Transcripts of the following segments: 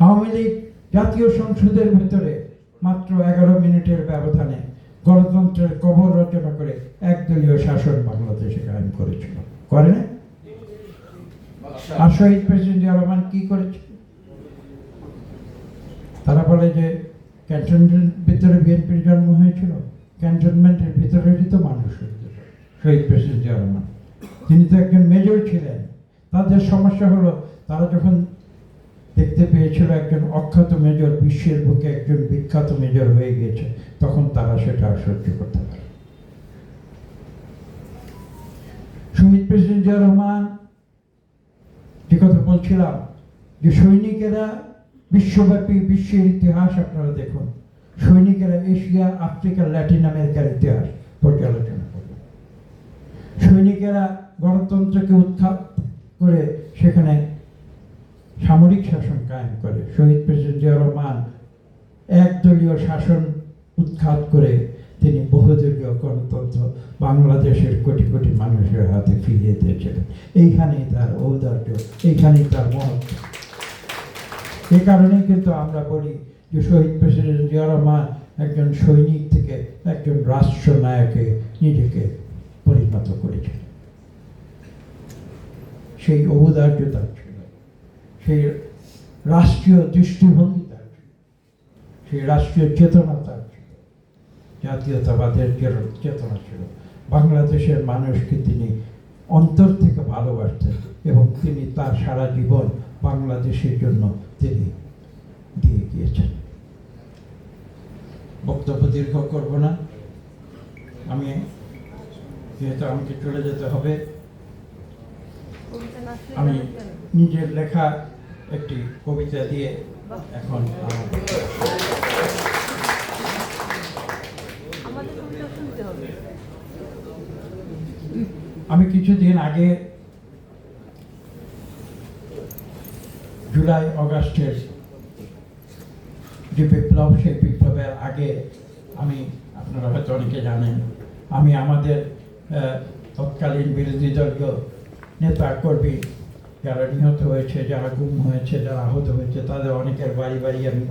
আওয়ামী লীগ জাতীয় সংসদের ভেতরে মাত্র 11 মিনিটের ব্যবধানে গণতন্ত্রের কবর রচনা করে একদলীয় শাসন বাংলাদেশে কায়েম করেছিল, করে না? আর শহীদ প্রেসিডেন্ট জিয়া রহমান কি করেছে? তারা বলে যে ক্যান্টনমেন্টের ভিতরে বিএনপির জন্ম হয়েছিল, ক্যান্টনমেন্টের ভিতরেরই তো মানুষ হয়েছিল শহীদ প্রেসিডেন্ট জিয়া রহমান। তিনি তো একজন মেজর ছিলেন। তাদের সমস্যা হলো তারা যখন দেখতে পেয়েছিল একজন অখ্যাত মেজর বিশ্বের বুকে একজন বিখ্যাত মেজর হয়ে গিয়েছে, তখন তারা সেটা সহ্য করতে পারে। শহীদ প্রেসিডেন্ট জিয়া রহমান যে কথা বলছিলাম, যে সৈনিকেরা বিশ্বব্যাপী, বিশ্বের ইতিহাস আপনারা দেখুন, সৈনিকেরা এশিয়া, আফ্রিকা, ল্যাটিন আমেরিকার ইতিহাস পর্যালোচনা করবে। সৈনিকেরা গণতন্ত্রকে উৎখাত করে সেখানে সামরিক শাসন কায়েম করে। শহীদ প্রেসিডেন্ট জিয়া রহমান একদলীয় শাসন উৎখাত করে তিনি বহুদলীয় গণতন্ত্র বাংলাদেশের কোটি কোটি মানুষের হাতে ফিরিয়ে দিয়েছিলেন। এইখানেই তার ঔদার্য, এইখানেই তার মহত্ব। এই কারণেই কিন্তু আমরা বলি যে শহীদ প্রেসিডেন্ট জিয়া রহমান একজন সৈনিক থেকে একজন রাষ্ট্রনায়কে নিজেকে পরিণত করেছিলেন। সেই ঔদার্য তার ছিল, সেই রাষ্ট্রীয় দৃষ্টিভঙ্গি তার ছিল, সেই রাষ্ট্রীয় চেতনা তার ছিল, জাতীয়তাবাদের চেতনা ছিল। বাংলাদেশের মানুষকে তিনি অন্তর থেকে ভালোবাসতেন এবং তিনি তার সারা জীবন বাংলাদেশের জন্য তিনি দিয়ে গিয়েছেন। বক্তব্য দীর্ঘ করব না, আমি যেহেতু আমাকে চলে যেতে হবে, আমি নিজের লেখা একটি কবিতা দিয়ে এখন আমি কিছুদিন আগে জুলাই অগাস্টের যে বিপ্লব, সেই বিপ্লবের আগে আমি, আপনারা হয়তো অনেকে জানেন, আমি আমাদের তৎকালীন বিরোধী দলীয় নেতা কর্মী যারা নিহত হয়েছে, যারা গুম হয়েছে, যারা আহত হয়েছে, তাদের অনেকের বাড়ি বাড়ি আমি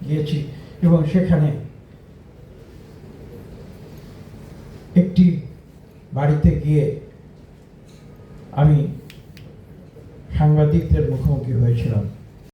গিয়েছি এবং সেখানে একটি বাড়িতে গিয়ে আমি সাংবাদিকদের মুখোমুখি হয়েছিলাম।